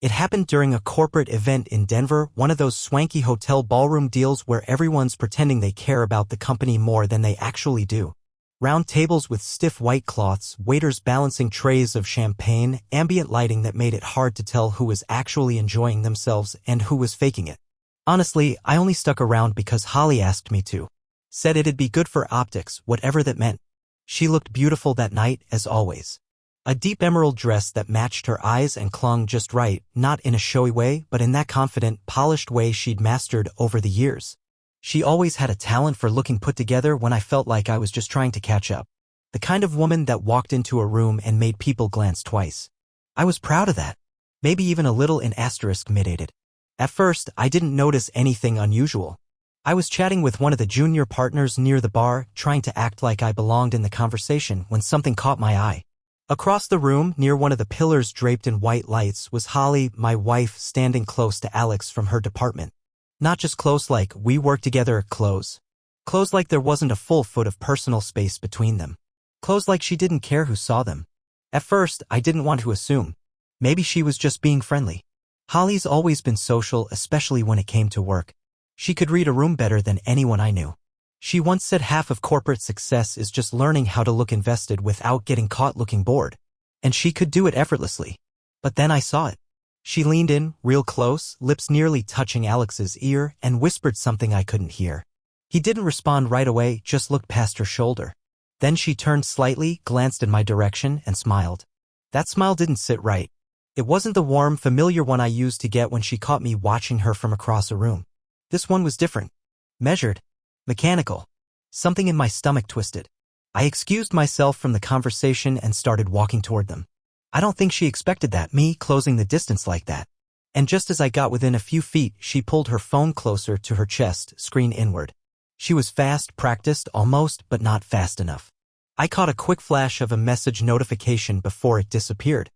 It happened during a corporate event in Denver, one of those swanky hotel ballroom deals where everyone's pretending they care about the company more than they actually do. Round tables with stiff white cloths, waiters balancing trays of champagne, ambient lighting that made it hard to tell who was actually enjoying themselves and who was faking it. Honestly, I only stuck around because Holly asked me to. Said it'd be good for optics, whatever that meant. She looked beautiful that night, as always. A deep emerald dress that matched her eyes and clung just right, not in a showy way, but in that confident, polished way she'd mastered over the years. She always had a talent for looking put together when I felt like I was just trying to catch up. The kind of woman that walked into a room and made people glance twice. I was proud of that. Maybe even a little in asterisk mid-ated. At first, I didn't notice anything unusual. I was chatting with one of the junior partners near the bar, trying to act like I belonged in the conversation when something caught my eye. Across the room, near one of the pillars draped in white lights, was Holly, my wife, standing close to Alex from her department. Not just close like we work together, close. Close like there wasn't a full foot of personal space between them. Close like she didn't care who saw them. At first, I didn't want to assume. Maybe she was just being friendly. Holly's always been social, especially when it came to work. She could read a room better than anyone I knew. She once said half of corporate success is just learning how to look invested without getting caught looking bored. And she could do it effortlessly. But then I saw it. She leaned in, real close, lips nearly touching Alex's ear, and whispered something I couldn't hear. He didn't respond right away, just looked past her shoulder. Then she turned slightly, glanced in my direction, and smiled. That smile didn't sit right. It wasn't the warm, familiar one I used to get when she caught me watching her from across a room. This one was different. Measured. Mechanical. Something in my stomach twisted. I excused myself from the conversation and started walking toward them. I don't think she expected that, me closing the distance like that. And just as I got within a few feet, she pulled her phone closer to her chest, screen inward. She was fast, practiced, almost, but not fast enough. I caught a quick flash of a message notification before it disappeared.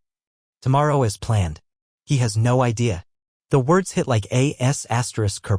Tomorrow as planned. He has no idea. The words hit like ******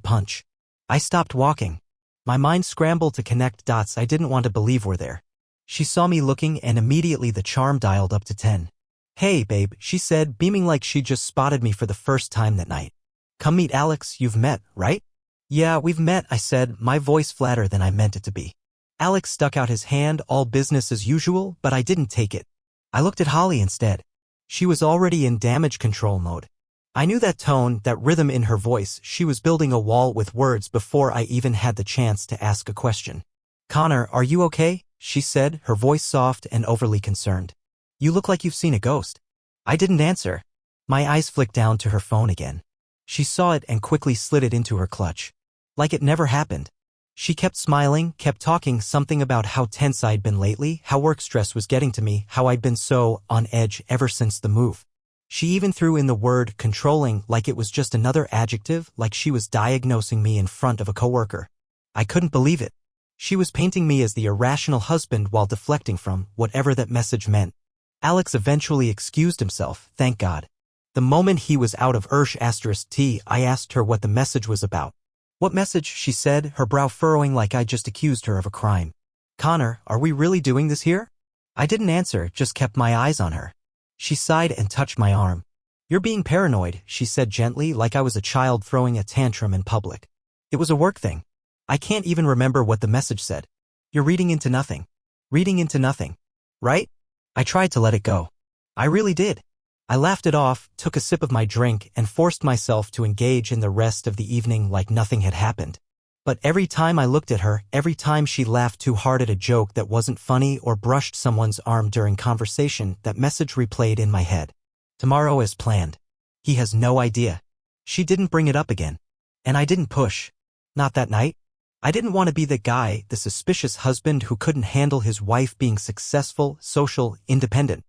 punch. I stopped walking. My mind scrambled to connect dots I didn't want to believe were there. She saw me looking and immediately the charm dialed up to 10. Hey, babe, she said, beaming like she just spotted me for the first time that night. Come meet Alex, you've met, right? Yeah, we've met, I said, my voice flatter than I meant it to be. Alex stuck out his hand, all business as usual, but I didn't take it. I looked at Holly instead. She was already in damage control mode. I knew that tone, that rhythm in her voice. She was building a wall with words before I even had the chance to ask a question. Connor, are you okay? She said, her voice soft and overly concerned. You look like you've seen a ghost. I didn't answer. My eyes flicked down to her phone again. She saw it and quickly slid it into her clutch. Like it never happened. She kept smiling, kept talking something about how tense I'd been lately, how work stress was getting to me, how I'd been so on edge ever since the move. She even threw in the word controlling like it was just another adjective, like she was diagnosing me in front of a coworker. I couldn't believe it. She was painting me as the irrational husband while deflecting from whatever that message meant. Alex eventually excused himself, thank God. The moment he was out of ***T, I asked her what the message was about. What message, she said, her brow furrowing like I just accused her of a crime. Connor, are we really doing this here? I didn't answer, just kept my eyes on her. She sighed and touched my arm. You're being paranoid, she said gently, like I was a child throwing a tantrum in public. It was a work thing. I can't even remember what the message said. You're reading into nothing. Reading into nothing. Right? I tried to let it go. I really did. I laughed it off, took a sip of my drink, and forced myself to engage in the rest of the evening like nothing had happened. But every time I looked at her, every time she laughed too hard at a joke that wasn't funny or brushed someone's arm during conversation, that message replayed in my head. Tomorrow as planned. He has no idea. She didn't bring it up again. And I didn't push. Not that night. I didn't want to be the guy, the suspicious husband who couldn't handle his wife being successful, social, independent.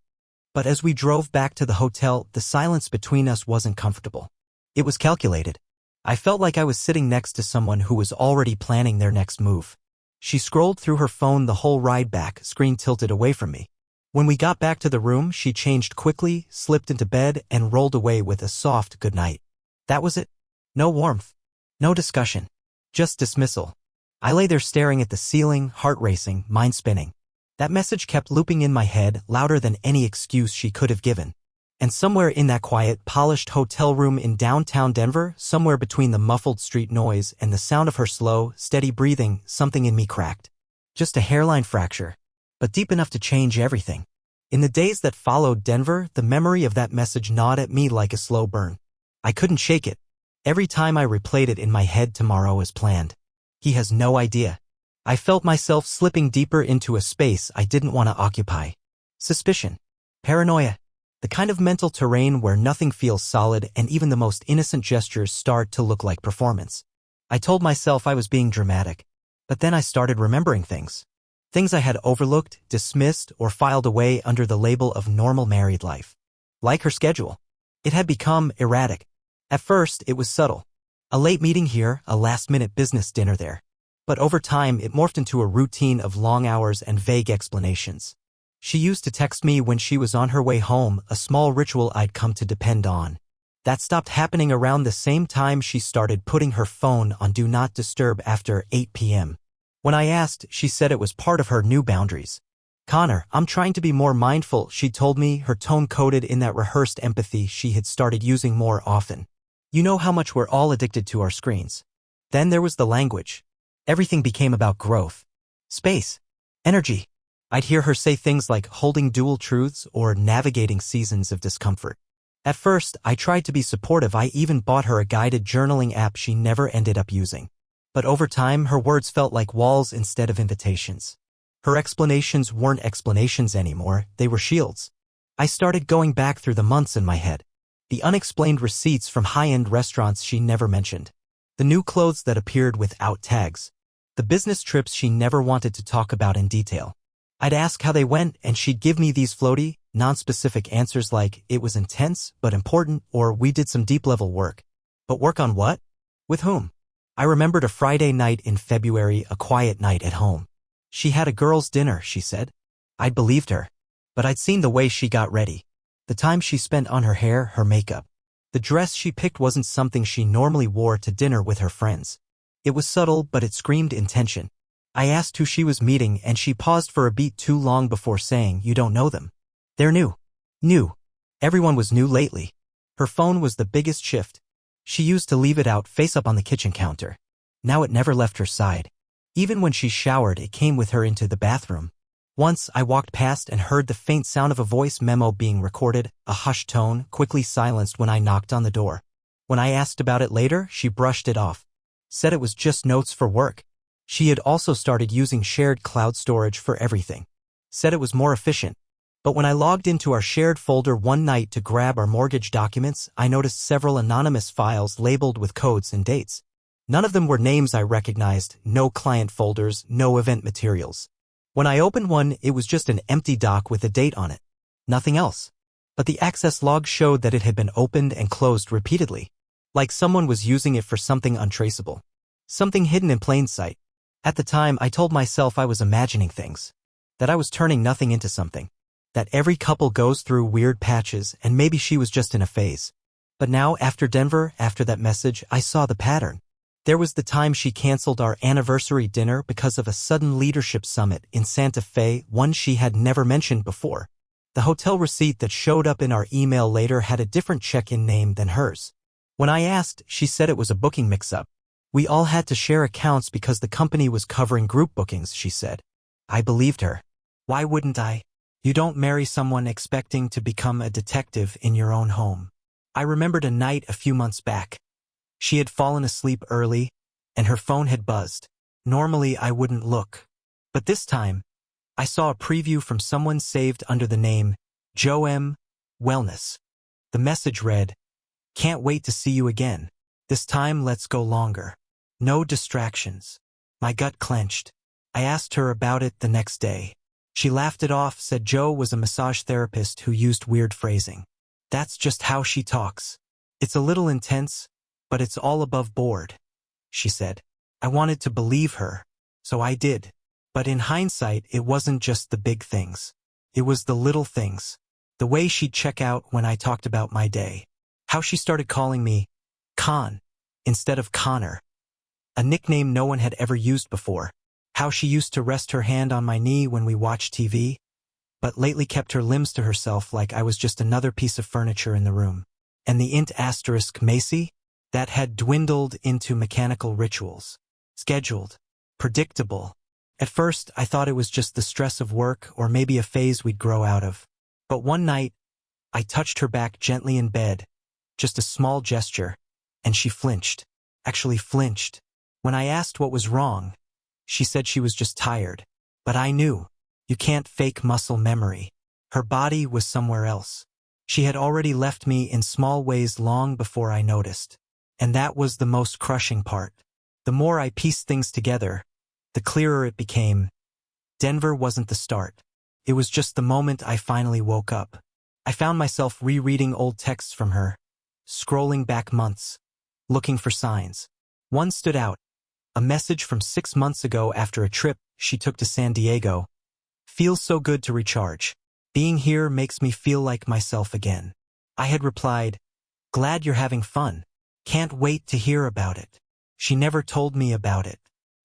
But as we drove back to the hotel, the silence between us wasn't comfortable. It was calculated. I felt like I was sitting next to someone who was already planning their next move. She scrolled through her phone the whole ride back, screen tilted away from me. When we got back to the room, she changed quickly, slipped into bed, and rolled away with a soft goodnight. That was it. No warmth. No discussion. Just dismissal. I lay there staring at the ceiling, heart racing, mind spinning. That message kept looping in my head, louder than any excuse she could have given. And somewhere in that quiet, polished hotel room in downtown Denver, somewhere between the muffled street noise and the sound of her slow, steady breathing, something in me cracked. Just a hairline fracture, but deep enough to change everything. In the days that followed Denver, the memory of that message gnawed at me like a slow burn. I couldn't shake it. Every time I replayed it in my head tomorrow as planned. He has no idea. I felt myself slipping deeper into a space I didn't want to occupy. Suspicion. Paranoia. The kind of mental terrain where nothing feels solid and even the most innocent gestures start to look like performance. I told myself I was being dramatic, but then I started remembering things. Things I had overlooked, dismissed, or filed away under the label of normal married life. Like her schedule. It had become erratic. At first, it was subtle. A late meeting here, a last-minute business dinner there. But over time, it morphed into a routine of long hours and vague explanations. She used to text me when she was on her way home, a small ritual I'd come to depend on. That stopped happening around the same time she started putting her phone on Do Not Disturb after 8 p.m. When I asked, she said it was part of her new boundaries. Connor, I'm trying to be more mindful, she told me, her tone coded in that rehearsed empathy she had started using more often. You know how much we're all addicted to our screens. Then there was the language. Everything became about growth. Space. Energy. I'd hear her say things like holding dual truths or navigating seasons of discomfort. At first, I tried to be supportive. I even bought her a guided journaling app she never ended up using. But over time, her words felt like walls instead of invitations. Her explanations weren't explanations anymore, they were shields. I started going back through the months in my head. The unexplained receipts from high-end restaurants she never mentioned. The new clothes that appeared without tags. The business trips she never wanted to talk about in detail. I'd ask how they went, and she'd give me these floaty, non-specific answers like, it was intense, but important, or we did some deep-level work. But work on what? With whom? I remembered a Friday night in February, a quiet night at home. She had a girls' dinner, she said. I'd believed her. But I'd seen the way she got ready. The time she spent on her hair, her makeup. The dress she picked wasn't something she normally wore to dinner with her friends. It was subtle, but it screamed intention. I asked who she was meeting, and she paused for a beat too long before saying, you don't know them. They're new. New. Everyone was new lately. Her phone was the biggest shift. She used to leave it out face up on the kitchen counter. Now it never left her side. Even when she showered, it came with her into the bathroom. Once I walked past and heard the faint sound of a voice memo being recorded, a hushed tone, quickly silenced when I knocked on the door. When I asked about it later, she brushed it off. Said it was just notes for work. She had also started using shared cloud storage for everything. Said it was more efficient. But when I logged into our shared folder one night to grab our mortgage documents, I noticed several anonymous files labeled with codes and dates. None of them were names I recognized, no client folders, no event materials. When I opened one, it was just an empty doc with a date on it. Nothing else. But the access log showed that it had been opened and closed repeatedly. Like someone was using it for something untraceable. Something hidden in plain sight. At the time, I told myself I was imagining things. That I was turning nothing into something. That every couple goes through weird patches and maybe she was just in a phase. But now, after Denver, after that message, I saw the pattern. There was the time she canceled our anniversary dinner because of a sudden leadership summit in Santa Fe, one she had never mentioned before. The hotel receipt that showed up in our email later had a different check-in name than hers. When I asked, she said it was a booking mix-up. We all had to share accounts because the company was covering group bookings, she said. I believed her. Why wouldn't I? You don't marry someone expecting to become a detective in your own home. I remembered a night a few months back. She had fallen asleep early, and her phone had buzzed. Normally, I wouldn't look. But this time, I saw a preview from someone saved under the name Joe M. Wellness. The message read, "Can't wait to see you again. This time, let's go longer. No distractions." My gut clenched. I asked her about it the next day. She laughed it off, said Joe was a massage therapist who used weird phrasing. That's just how she talks. It's a little intense, but it's all above board, she said. I wanted to believe her, so I did. But in hindsight, it wasn't just the big things. It was the little things. The way she'd check out when I talked about my day. How she started calling me Con instead of Connor. A nickname no one had ever used before. How she used to rest her hand on my knee when we watched TV. but lately kept her limbs to herself like I was just another piece of furniture in the room. And the int asterisk Macy? That had dwindled into mechanical rituals. Scheduled. Predictable. At first, I thought it was just the stress of work or maybe a phase we'd grow out of. But one night, I touched her back gently in bed, just a small gesture, and she flinched. Actually flinched. When I asked what was wrong, she said she was just tired. But I knew. You can't fake muscle memory. Her body was somewhere else. She had already left me in small ways long before I noticed. And that was the most crushing part. The more I pieced things together, the clearer it became. Denver wasn't the start. It was just the moment I finally woke up. I found myself rereading old texts from her, scrolling back months, looking for signs. One stood out. A message from 6 months ago after a trip she took to San Diego. Feels so good to recharge. Being here makes me feel like myself again. I had replied, glad you're having fun. Can't wait to hear about it. She never told me about it.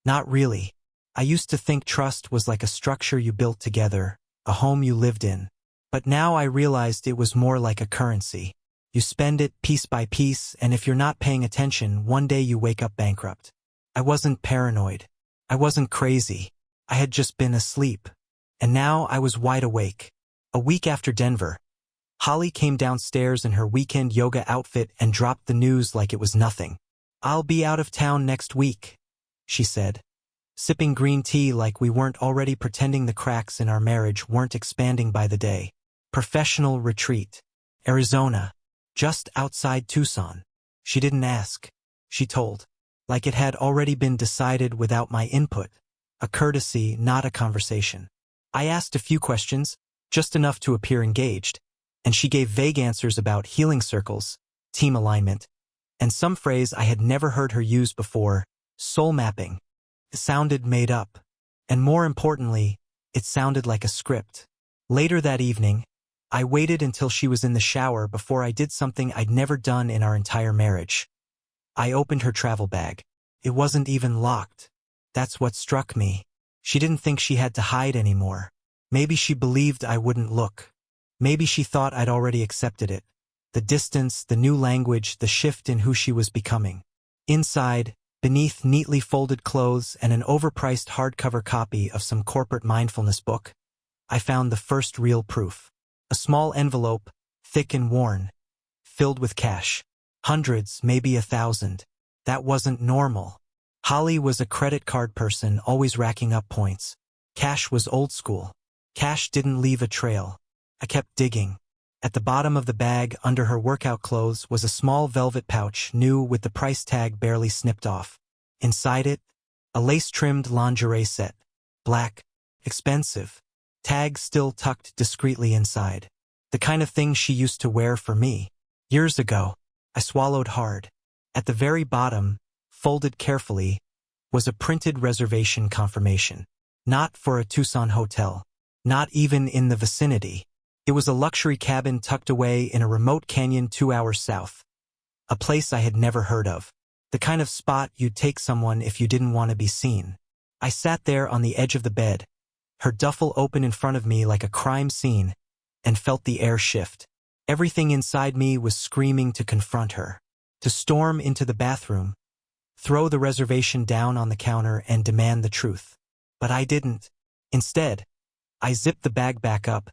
Not really. I used to think trust was like a structure you built together, a home you lived in. But now I realized it was more like a currency. You spend it piece by piece, and if you're not paying attention, one day you wake up bankrupt. I wasn't paranoid. I wasn't crazy. I had just been asleep. And now I was wide awake. A week after Denver, Holly came downstairs in her weekend yoga outfit and dropped the news like it was nothing. I'll be out of town next week, she said, sipping green tea like we weren't already pretending the cracks in our marriage weren't expanding by the day. Professional retreat. Arizona. Just outside Tucson. She didn't ask. She told. Like it had already been decided without my input. A courtesy, not a conversation. I asked a few questions, just enough to appear engaged, and she gave vague answers about healing circles, team alignment, and some phrase I had never heard her use before, soul mapping. It sounded made up. And more importantly, it sounded like a script. Later that evening, I waited until she was in the shower before I did something I'd never done in our entire marriage. I opened her travel bag. It wasn't even locked. That's what struck me. She didn't think she had to hide anymore. Maybe she believed I wouldn't look. Maybe she thought I'd already accepted it. The distance, the new language, the shift in who she was becoming. Inside, beneath neatly folded clothes and an overpriced hardcover copy of some corporate mindfulness book, I found the first real proof. A small envelope, thick and worn, filled with cash. Hundreds, maybe 1,000. That wasn't normal. Holly was a credit card person, always racking up points. Cash was old school. Cash didn't leave a trail. I kept digging. At the bottom of the bag, under her workout clothes, was a small velvet pouch, new with the price tag barely snipped off. Inside it, a lace-trimmed lingerie set. Black. Expensive. Tag still tucked discreetly inside. The kind of thing she used to wear for me. Years ago. I swallowed hard. At the very bottom, folded carefully, was a printed reservation confirmation. Not for a Tucson hotel. Not even in the vicinity. It was a luxury cabin tucked away in a remote canyon 2 hours south. A place I had never heard of. The kind of spot you'd take someone if you didn't want to be seen. I sat there on the edge of the bed, her duffel open in front of me like a crime scene, and felt the air shift. Everything inside me was screaming to confront her. To storm into the bathroom, throw the reservation down on the counter and demand the truth. But I didn't. Instead, I zipped the bag back up,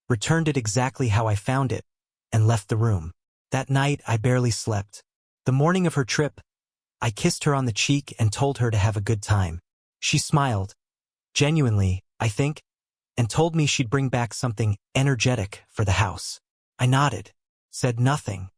returned it exactly how I found it, and left the room. That night, I barely slept. The morning of her trip, I kissed her on the cheek and told her to have a good time. She smiled. Genuinely, I think, and told me she'd bring back something energetic for the house. I nodded, said nothing.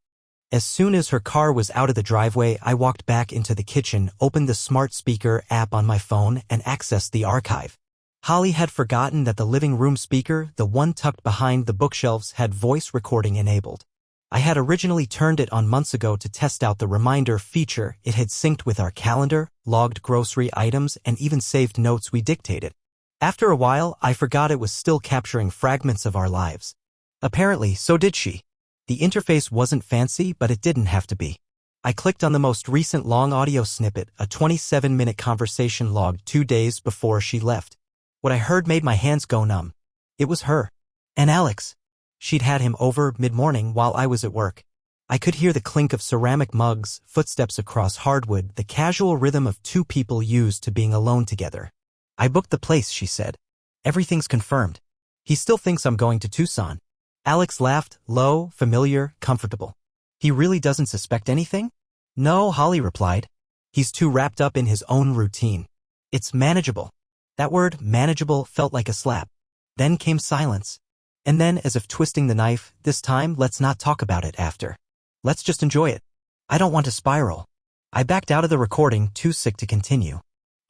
As soon as her car was out of the driveway, I walked back into the kitchen, opened the smart speaker app on my phone, and accessed the archive. Holly had forgotten that the living room speaker, the one tucked behind the bookshelves, had voice recording enabled. I had originally turned it on months ago to test out the reminder feature. It had synced with our calendar, logged grocery items, and even saved notes we dictated. After a while, I forgot it was still capturing fragments of our lives. Apparently, so did she. The interface wasn't fancy, but it didn't have to be. I clicked on the most recent long audio snippet, a 27-minute conversation logged 2 days before she left. What I heard made my hands go numb. It was her. And Alex. She'd had him over mid-morning while I was at work. I could hear the clink of ceramic mugs, footsteps across hardwood, the casual rhythm of two people used to being alone together. I booked the place, she said. Everything's confirmed. He still thinks I'm going to Tucson. Alex laughed, low, familiar, comfortable. He really doesn't suspect anything? No, Holly replied. He's too wrapped up in his own routine. It's manageable. That word, manageable, felt like a slap. Then came silence. And then, as if twisting the knife, this time, let's not talk about it after. Let's just enjoy it. I don't want to spiral. I backed out of the recording, too sick to continue.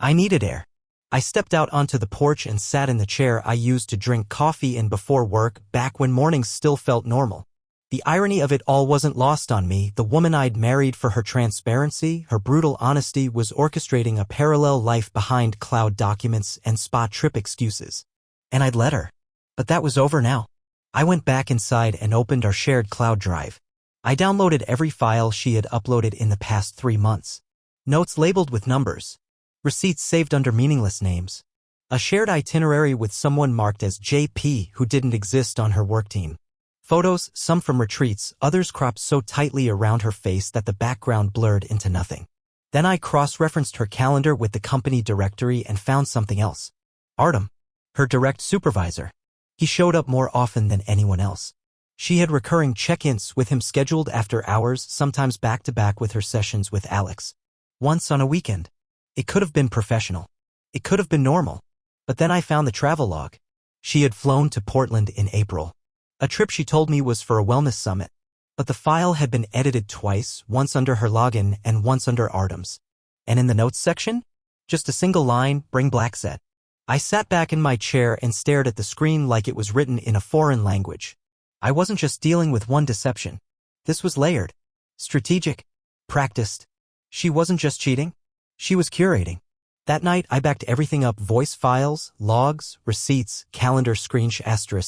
I needed air. I stepped out onto the porch and sat in the chair I used to drink coffee in before work, back when mornings still felt normal. The irony of it all wasn't lost on me. The woman I'd married for her transparency, her brutal honesty, was orchestrating a parallel life behind cloud documents and spa trip excuses. And I'd let her. But that was over now. I went back inside and opened our shared cloud drive. I downloaded every file she had uploaded in the past 3 months. Notes labeled with numbers. Receipts saved under meaningless names. A shared itinerary with someone marked as JP who didn't exist on her work team. Photos, some from retreats, others cropped so tightly around her face that the background blurred into nothing. Then I cross-referenced her calendar with the company directory and found something else. Artem, her direct supervisor. He showed up more often than anyone else. She had recurring check-ins with him scheduled after hours, sometimes back-to-back with her sessions with Alex. Once on a weekend. It could have been professional. It could have been normal. But then I found the travel log. She had flown to Portland in April. A trip she told me was for a wellness summit. But the file had been edited twice, once under her login and once under Artem's. And in the notes section? Just a single line, bring black set. I sat back in my chair and stared at the screen like it was written in a foreign language. I wasn't just dealing with one deception. This was layered. Strategic. Practiced. She wasn't just cheating. She was curating. That night, I backed everything up: voice files, logs, receipts, calendar screensh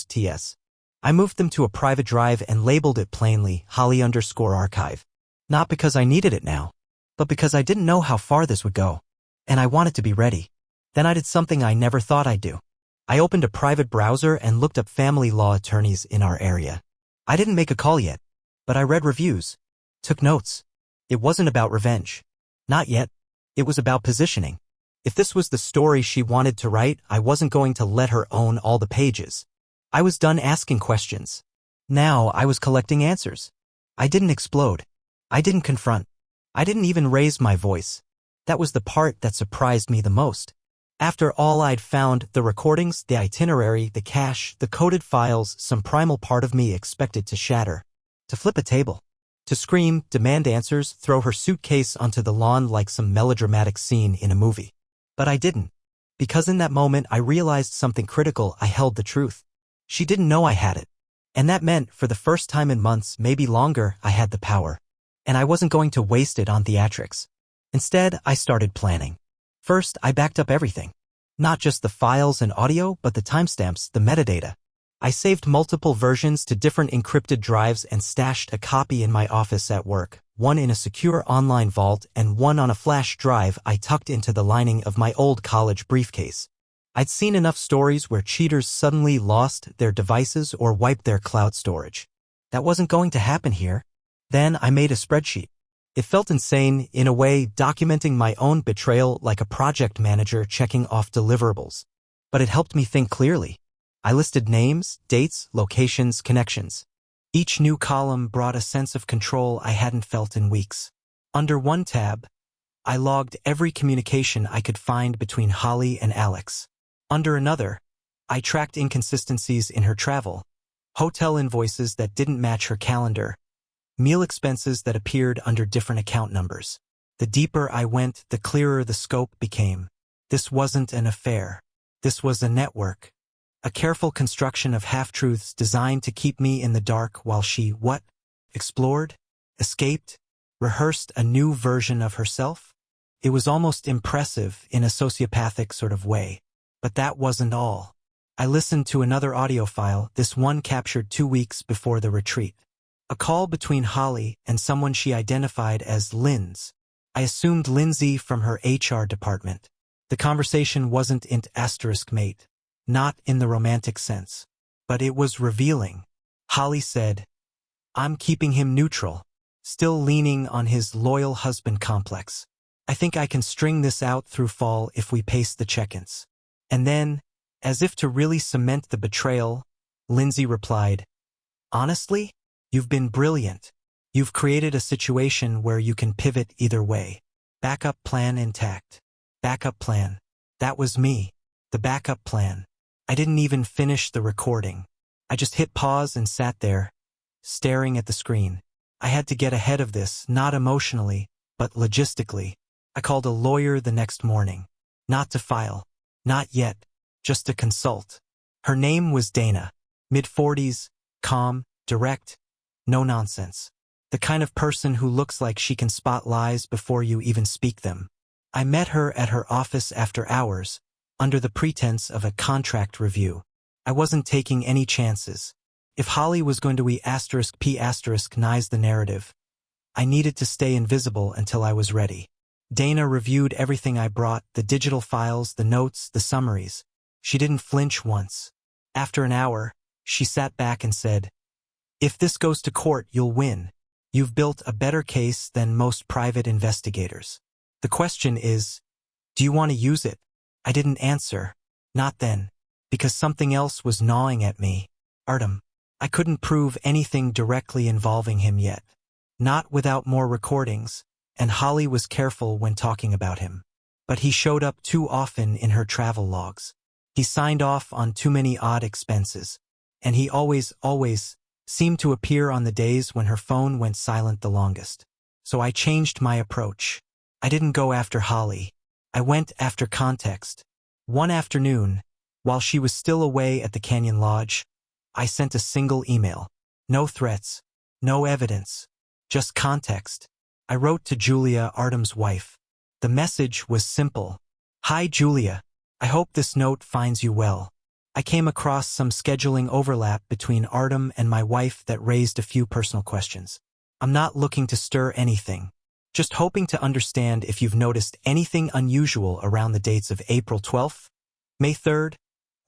*TS. I moved them to a private drive and labeled it plainly, Holly_archive. Not because I needed it now, but because I didn't know how far this would go. And I wanted to be ready. Then I did something I never thought I'd do. I opened a private browser and looked up family law attorneys in our area. I didn't make a call yet, but I read reviews. Took notes. It wasn't about revenge. Not yet. It was about positioning. If this was the story she wanted to write, I wasn't going to let her own all the pages. I was done asking questions. Now I was collecting answers. I didn't explode. I didn't confront. I didn't even raise my voice. That was the part that surprised me the most. After all I'd found, the recordings, the itinerary, the cache, the coded files, some primal part of me expected to shatter. To flip a table. To scream, demand answers, throw her suitcase onto the lawn like some melodramatic scene in a movie. But I didn't. Because in that moment I realized something critical: I held the truth. She didn't know I had it. And that meant, for the first time in months, maybe longer, I had the power. And I wasn't going to waste it on theatrics. Instead, I started planning. First, I backed up everything. Not just the files and audio, but the timestamps, the metadata. I saved multiple versions to different encrypted drives and stashed a copy in my office at work, one in a secure online vault and one on a flash drive I tucked into the lining of my old college briefcase. I'd seen enough stories where cheaters suddenly lost their devices or wiped their cloud storage. That wasn't going to happen here. Then I made a spreadsheet. It felt insane, in a way, documenting my own betrayal like a project manager checking off deliverables. But it helped me think clearly. I listed names, dates, locations, connections. Each new column brought a sense of control I hadn't felt in weeks. Under one tab, I logged every communication I could find between Holly and Alex. Under another, I tracked inconsistencies in her travel, hotel invoices that didn't match her calendar, meal expenses that appeared under different account numbers. The deeper I went, the clearer the scope became. This wasn't an affair. This was a network. A careful construction of half-truths designed to keep me in the dark while she, explored, escaped, rehearsed a new version of herself? It was almost impressive in a sociopathic sort of way. But that wasn't all. I listened to another audio file, this one captured 2 weeks before the retreat. A call between Holly and someone she identified as Linz. I assumed Lindsay from her HR department. The conversation wasn't int*mate. Not in the romantic sense. But it was revealing. Holly said, "I'm keeping him neutral, still leaning on his loyal husband complex. I think I can string this out through fall if we pace the check-ins." And then, as if to really cement the betrayal, Lindsay replied, "Honestly, you've been brilliant. You've created a situation where you can pivot either way. Backup plan intact." Backup plan. That was me. The backup plan. I didn't even finish the recording. I just hit pause and sat there, staring at the screen. I had to get ahead of this, not emotionally, but logistically. I called a lawyer the next morning. Not to file. Not yet. Just to consult. Her name was Dana. Mid-40s, calm, direct, no nonsense. The kind of person who looks like she can spot lies before you even speak them. I met her at her office after hours, under the pretense of a contract review. I wasn't taking any chances. If Holly was going to *P***nize the narrative, I needed to stay invisible until I was ready. Dana reviewed everything I brought, the digital files, the notes, the summaries. She didn't flinch once. After an hour, she sat back and said, "If this goes to court, you'll win. You've built a better case than most private investigators. The question is, do you want to use it?" I didn't answer. Not then. Because something else was gnawing at me. Artem. I couldn't prove anything directly involving him yet. Not without more recordings, and Holly was careful when talking about him. But he showed up too often in her travel logs. He signed off on too many odd expenses. And he always seemed to appear on the days when her phone went silent the longest. So I changed my approach. I didn't go after Holly. I went after context. One afternoon, while she was still away at the Canyon Lodge, I sent a single email. No threats. No evidence. Just context. I wrote to Julia, Artem's wife. The message was simple. "Hi Julia. I hope this note finds you well. I came across some scheduling overlap between Artem and my wife that raised a few personal questions. I'm not looking to stir anything. Just hoping to understand if you've noticed anything unusual around the dates of April 12th, May 3rd,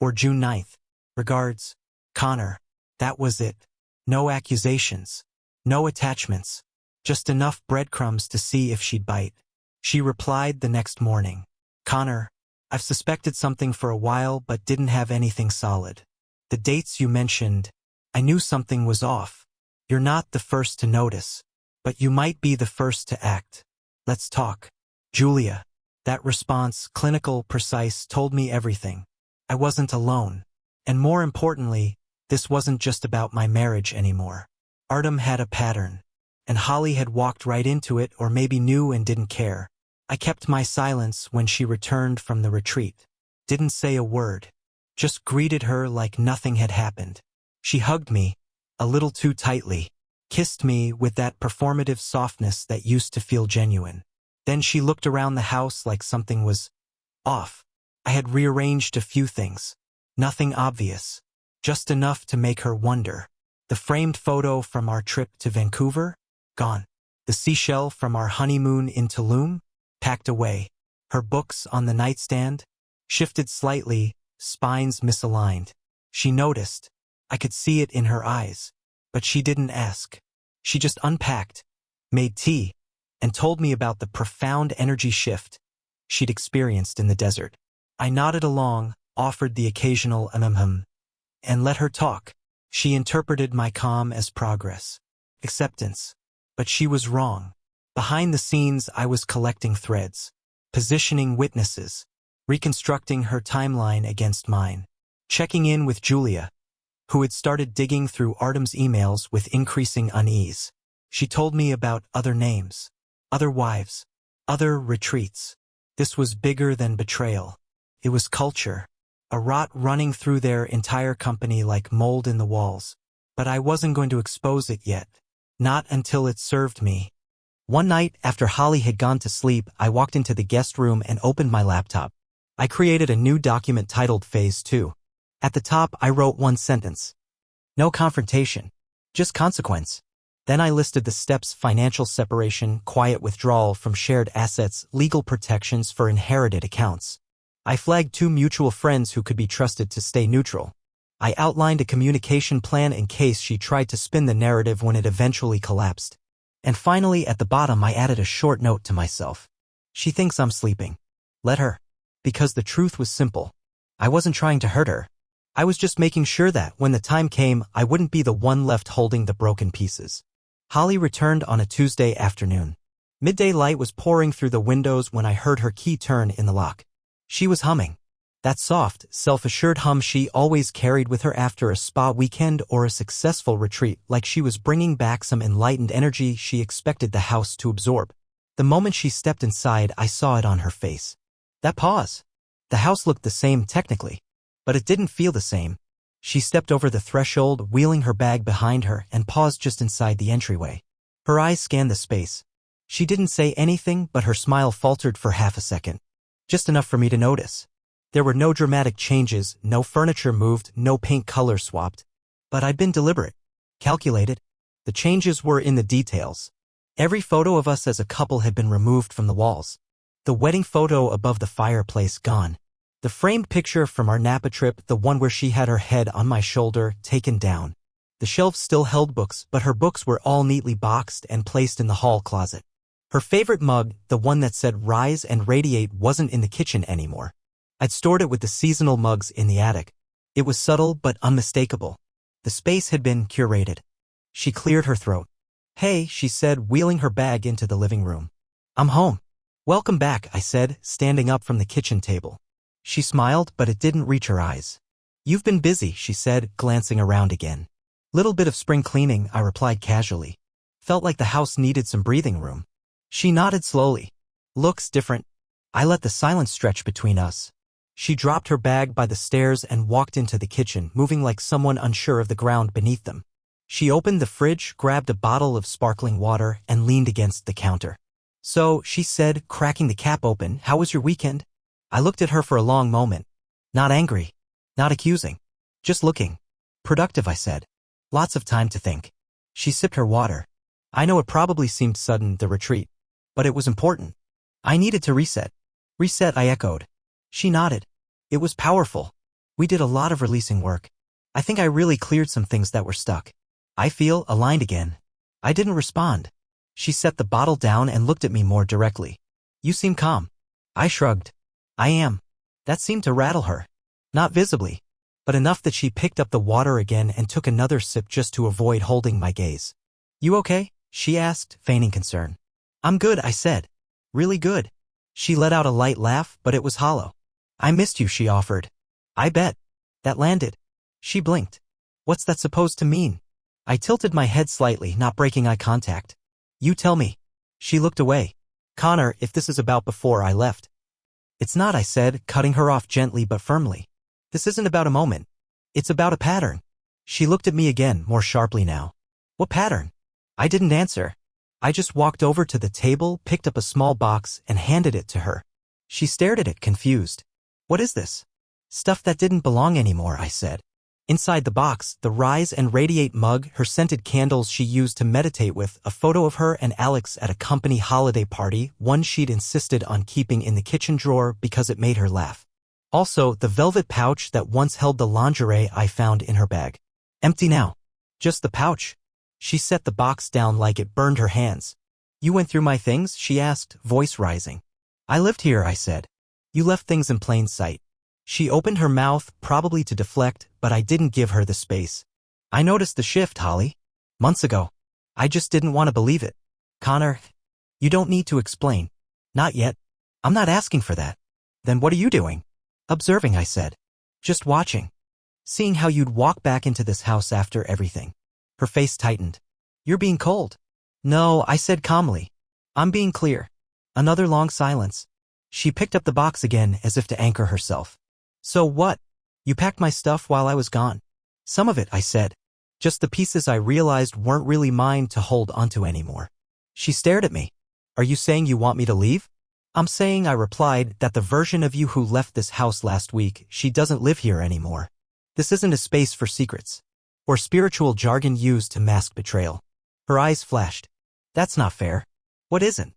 or June 9th. Regards, Connor." That was it. No accusations. No attachments. Just enough breadcrumbs to see if she'd bite. She replied the next morning. "Connor, I've suspected something for a while but didn't have anything solid. The dates you mentioned, I knew something was off. You're not the first to notice. But you might be the first to act. Let's talk." Julia. That response, clinical, precise, told me everything. I wasn't alone. And more importantly, this wasn't just about my marriage anymore. Artem had a pattern. And Holly had walked right into it, or maybe knew and didn't care. I kept my silence when she returned from the retreat. Didn't say a word. Just greeted her like nothing had happened. She hugged me, a little too tightly. Kissed me with that performative softness that used to feel genuine. Then she looked around the house like something was off. I had rearranged a few things. Nothing obvious. Just enough to make her wonder. The framed photo from our trip to Vancouver? Gone. The seashell from our honeymoon in Tulum? Packed away. Her books on the nightstand? Shifted slightly, spines misaligned. She noticed. I could see it in her eyes. But she didn't ask. She just unpacked, made tea, and told me about the profound energy shift she'd experienced in the desert. I nodded along, offered the occasional and let her talk. She interpreted my calm as progress, acceptance. But she was wrong. Behind the scenes, I was collecting threads, positioning witnesses, reconstructing her timeline against mine, checking in with Julia, who had started digging through Artem's emails with increasing unease. She told me about other names, other wives, other retreats. This was bigger than betrayal. It was culture, a rot running through their entire company like mold in the walls. But I wasn't going to expose it yet, not until it served me. One night, after Holly had gone to sleep, I walked into the guest room and opened my laptop. I created a new document titled Phase 2. At the top, I wrote one sentence. No confrontation, just consequence. Then I listed the steps: financial separation, quiet withdrawal from shared assets, legal protections for inherited accounts. I flagged 2 mutual friends who could be trusted to stay neutral. I outlined a communication plan in case she tried to spin the narrative when it eventually collapsed. And finally, at the bottom, I added a short note to myself. She thinks I'm sleeping. Let her. Because the truth was simple. I wasn't trying to hurt her. I was just making sure that, when the time came, I wouldn't be the one left holding the broken pieces. Holly returned on a Tuesday afternoon. Midday light was pouring through the windows when I heard her key turn in the lock. She was humming. That soft, self-assured hum she always carried with her after a spa weekend or a successful retreat, like she was bringing back some enlightened energy she expected the house to absorb. The moment she stepped inside, I saw it on her face. That pause. The house looked the same technically, but it didn't feel the same. She stepped over the threshold, wheeling her bag behind her, and paused just inside the entryway. Her eyes scanned the space. She didn't say anything, but her smile faltered for half a second. Just enough for me to notice. There were no dramatic changes, no furniture moved, no paint color swapped. But I'd been deliberate, calculated. The changes were in the details. Every photo of us as a couple had been removed from the walls. The wedding photo above the fireplace gone. The framed picture from our Napa trip, the one where she had her head on my shoulder, taken down. The shelves still held books, but her books were all neatly boxed and placed in the hall closet. Her favorite mug, the one that said "Rise and Radiate," wasn't in the kitchen anymore. I'd stored it with the seasonal mugs in the attic. It was subtle but unmistakable. The space had been curated. She cleared her throat. "Hey," she said, wheeling her bag into the living room. "I'm home." "Welcome back," I said, standing up from the kitchen table. She smiled, but it didn't reach her eyes. "You've been busy," she said, glancing around again. "Little bit of spring cleaning," I replied casually. Felt like the house needed some breathing room. She nodded slowly. "Looks different." I let the silence stretch between us. She dropped her bag by the stairs and walked into the kitchen, moving like someone unsure of the ground beneath them. She opened the fridge, grabbed a bottle of sparkling water, and leaned against the counter. "So," she said, cracking the cap open, "how was your weekend?" I looked at her for a long moment. Not angry. Not accusing. Just looking. "Productive," I said. "Lots of time to think." She sipped her water. "I know it probably seemed sudden, the retreat. But it was important. I needed to reset." "Reset," I echoed. She nodded. "It was powerful. We did a lot of releasing work. I think I really cleared some things that were stuck. I feel aligned again." I didn't respond. She set the bottle down and looked at me more directly. "You seem calm." I shrugged. "I am." That seemed to rattle her. Not visibly, but enough that she picked up the water again and took another sip just to avoid holding my gaze. "You okay?" she asked, feigning concern. "I'm good," I said. "Really good." She let out a light laugh, but it was hollow. "I missed you," she offered. "I bet." That landed. She blinked. "What's that supposed to mean?" I tilted my head slightly, not breaking eye contact. "You tell me." She looked away. "Connor, if this is about before I left." "It's not," I said, cutting her off gently but firmly. "This isn't about a moment. It's about a pattern." She looked at me again, more sharply now. "What pattern?" I didn't answer. I just walked over to the table, picked up a small box, and handed it to her. She stared at it, confused. "What is this?" "Stuff that didn't belong anymore," I said. Inside the box, the Rise and Radiate mug, her scented candles she used to meditate with, a photo of her and Alex at a company holiday party, one she'd insisted on keeping in the kitchen drawer because it made her laugh. Also, the velvet pouch that once held the lingerie I found in her bag. Empty now. Just the pouch. She set the box down like it burned her hands. "You went through my things?" she asked, voice rising. "I lived here," I said. "You left things in plain sight." She opened her mouth, probably to deflect, but I didn't give her the space. "I noticed the shift, Holly. Months ago. I just didn't want to believe it." "Connor, you don't need to explain." "Not yet. I'm not asking for that." "Then what are you doing?" "Observing," I said. "Just watching. Seeing how you'd walk back into this house after everything." Her face tightened. "You're being cold." "No," I said calmly. "I'm being clear." Another long silence. She picked up the box again as if to anchor herself. "So what? You packed my stuff while I was gone." "Some of it," I said. "Just the pieces I realized weren't really mine to hold onto anymore." She stared at me. "Are you saying you want me to leave?" "I'm saying," I replied, "that the version of you who left this house last week, she doesn't live here anymore. This isn't a space for secrets. Or spiritual jargon used to mask betrayal." Her eyes flashed. "That's not fair." "What isn't?"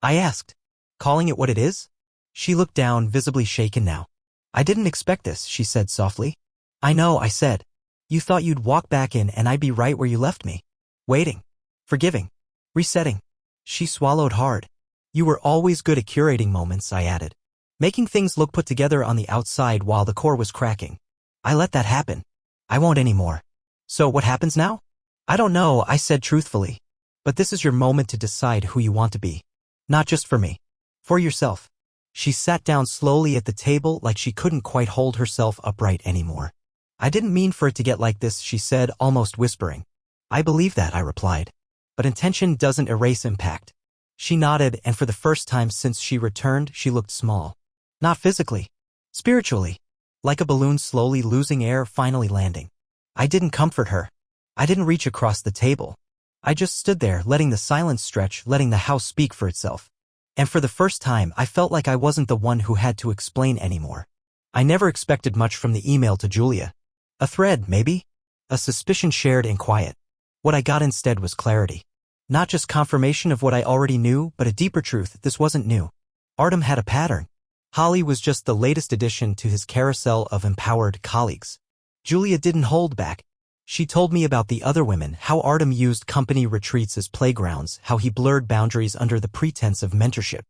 I asked. "Calling it what it is?" She looked down, visibly shaken now. "I didn't expect this," she said softly. "I know," I said. You thought you'd walk back in and I'd be right where you left me. Waiting. Forgiving. Resetting. She swallowed hard. You were always good at curating moments, I added. Making things look put together on the outside while the core was cracking. I let that happen. I won't anymore. So what happens now? I don't know, I said truthfully. But this is your moment to decide who you want to be. Not just for me. For yourself. She sat down slowly at the table like she couldn't quite hold herself upright anymore. I didn't mean for it to get like this, she said, almost whispering. I believe that, I replied. But intention doesn't erase impact. She nodded, and for the first time since she returned, she looked small. Not physically. Spiritually. Like a balloon slowly losing air, finally landing. I didn't comfort her. I didn't reach across the table. I just stood there, letting the silence stretch, letting the house speak for itself. And for the first time, I felt like I wasn't the one who had to explain anymore. I never expected much from the email to Julia. A thread, maybe? A suspicion shared in quiet. What I got instead was clarity. Not just confirmation of what I already knew, but a deeper truth. This wasn't new. Artem had a pattern. Holly was just the latest addition to his carousel of empowered colleagues. Julia didn't hold back. She told me about the other women, how Artem used company retreats as playgrounds, how he blurred boundaries under the pretense of mentorship.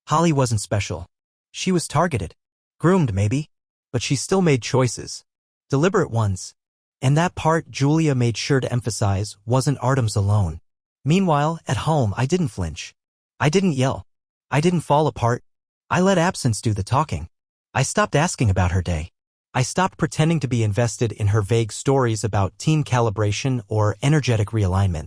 Holly wasn't special. She was targeted. Groomed, maybe. But she still made choices. Deliberate ones. And that part, Julia made sure to emphasize, wasn't Artem's alone. Meanwhile, at home, I didn't flinch. I didn't yell. I didn't fall apart. I let absence do the talking. I stopped asking about her day. I stopped pretending to be invested in her vague stories about team calibration or energetic realignment.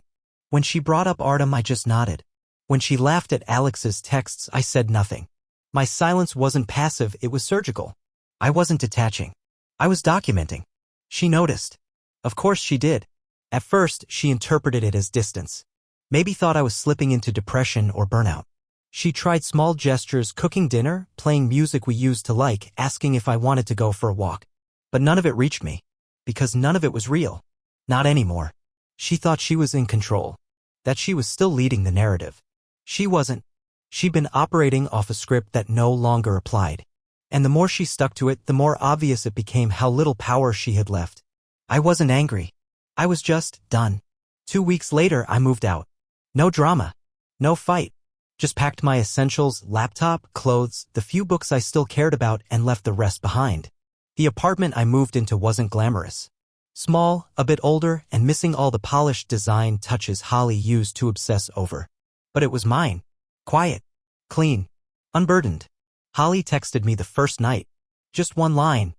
When she brought up Artem, I just nodded. When she laughed at Alex's texts, I said nothing. My silence wasn't passive, it was surgical. I wasn't detaching. I was documenting. She noticed. Of course she did. At first, she interpreted it as distance. Maybe thought I was slipping into depression or burnout. She tried small gestures, cooking dinner, playing music we used to like, asking if I wanted to go for a walk. But none of it reached me. Because none of it was real. Not anymore. She thought she was in control. That she was still leading the narrative. She wasn't. She'd been operating off a script that no longer applied. And the more she stuck to it, the more obvious it became how little power she had left. I wasn't angry. I was just done. 2 weeks later, I moved out. No drama. No fight. Just packed my essentials, laptop, clothes, the few books I still cared about, and left the rest behind. The apartment I moved into wasn't glamorous. Small, a bit older, and missing all the polished design touches Holly used to obsess over. But it was mine. Quiet. Clean. Unburdened. Holly texted me the first night. Just one line.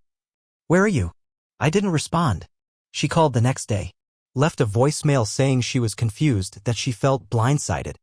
Where are you? I didn't respond. She called the next day. Left a voicemail saying she was confused, that she felt blindsided.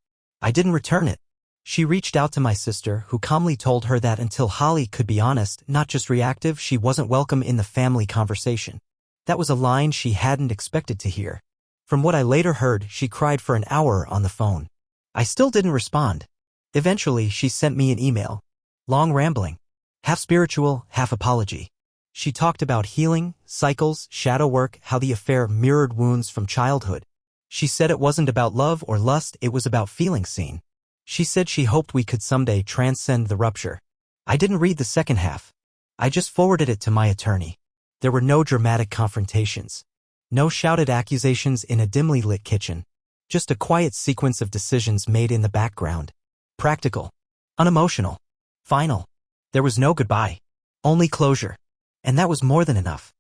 I didn't return it. She reached out to my sister, who calmly told her that until Holly could be honest, not just reactive, she wasn't welcome in the family conversation. That was a line she hadn't expected to hear. From what I later heard, she cried for an hour on the phone. I still didn't respond. Eventually, she sent me an email. Long rambling. Half spiritual, half apology. She talked about healing, cycles, shadow work, how the affair mirrored wounds from childhood. She said it wasn't about love or lust, it was about feeling seen. She said she hoped we could someday transcend the rupture. I didn't read the second half. I just forwarded it to my attorney. There were no dramatic confrontations. No shouted accusations in a dimly lit kitchen. Just a quiet sequence of decisions made in the background. Practical. Unemotional. Final. There was no goodbye. Only closure. And that was more than enough.